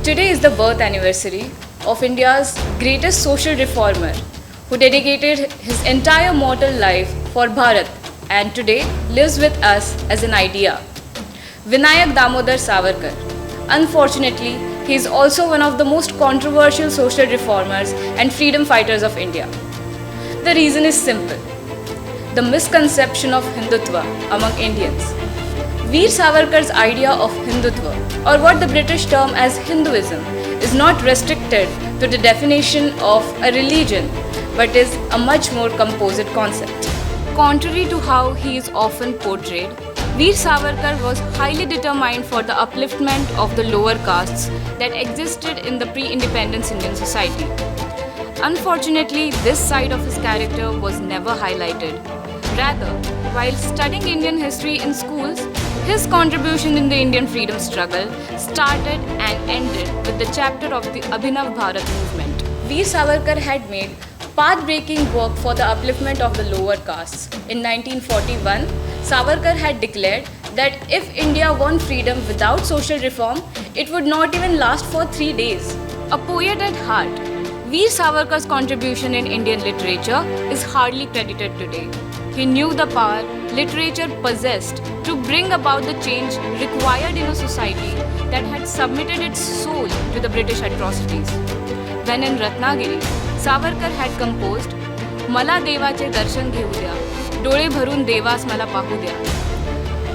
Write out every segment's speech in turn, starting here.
Today is the birth anniversary of India's greatest social reformer who dedicated his entire mortal life for Bharat and today lives with us as an idea. Vinayak Damodar Savarkar. Unfortunately, he is also one of the most controversial social reformers and freedom fighters of India. The reason is simple: the misconception of Hindutva among Indians. Veer Savarkar's idea of Hindutva, or what the British term as Hinduism, is not restricted to the definition of a religion but is a much more composite concept. Contrary to how he is often portrayed, Veer Savarkar was highly determined for the upliftment of the lower castes that existed in the pre-independence Indian society. Unfortunately, this side of his character was never highlighted. Rather, while studying Indian history in schools, his contribution in the Indian freedom struggle started and ended with the chapter of the Abhinav Bharat movement. Veer Savarkar had made path-breaking work for the upliftment of the lower castes. In 1941, Savarkar had declared that if India won freedom without social reform, it would not even last for 3 days. A poet at heart, Veer Savarkar's contribution in Indian literature is hardly credited today. He knew the power literature possessed to bring about the change required in a society that had submitted its soul to the British atrocities. When in Ratnagiri, Savarkar had composed "Mala devache darshan घेऊ द्या, डोळे भरून देवास मला पाहू द्या."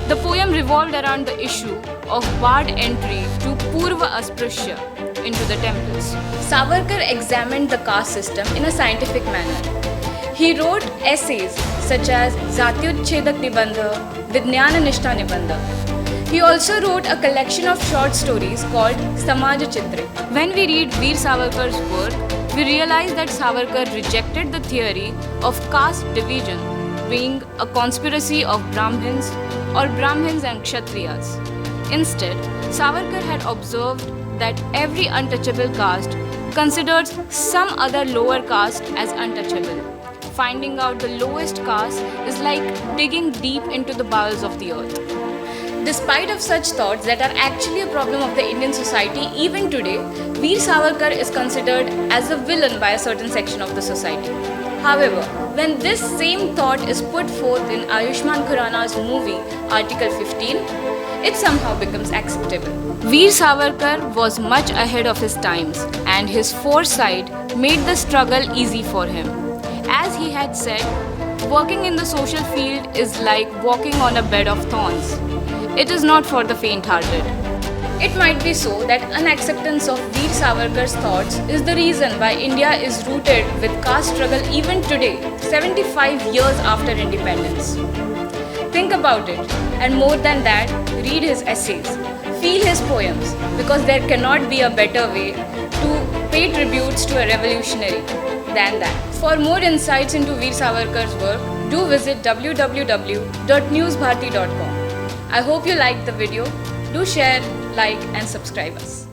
The poem revolved around the issue of barred entry to Purva Asprishya into the temples. Savarkar examined the caste system in a scientific manner. He wrote essays such as Zatyuchchedak Nibandha, Vijnana Nishtha Nibandha. He also wrote a collection of short stories called Samaj Chitre. When we read Veer Savarkar's work, we realize that Savarkar rejected the theory of caste division being a conspiracy of Brahmins or Brahmins and Kshatriyas. Instead, Savarkar had observed that every untouchable caste considers some other lower caste as untouchable. Finding out the lowest caste is like digging deep into the bowels of the earth. Despite of such thoughts that are actually a problem of the Indian society even today, Veer Savarkar is considered as a villain by a certain section of the society. However, when this same thought is put forth in Ayushmann Khurrana's movie Article 15, it somehow becomes acceptable. Veer Savarkar was much ahead of his times and his foresight made the struggle easy for him. As he had said, working in the social field is like walking on a bed of thorns. It is not for the faint-hearted. It might be so that unacceptance of Veer Savarkar's thoughts is the reason why India is rooted with caste struggle even today, 75 years after independence. Think about it, and more than that, read his essays, feel his poems, because there cannot be a better way to pay tributes to a revolutionary than that. For more insights into Veer Savarkar's work, do visit www.newsbharti.com. I hope you liked the video. Do share, like and subscribe us.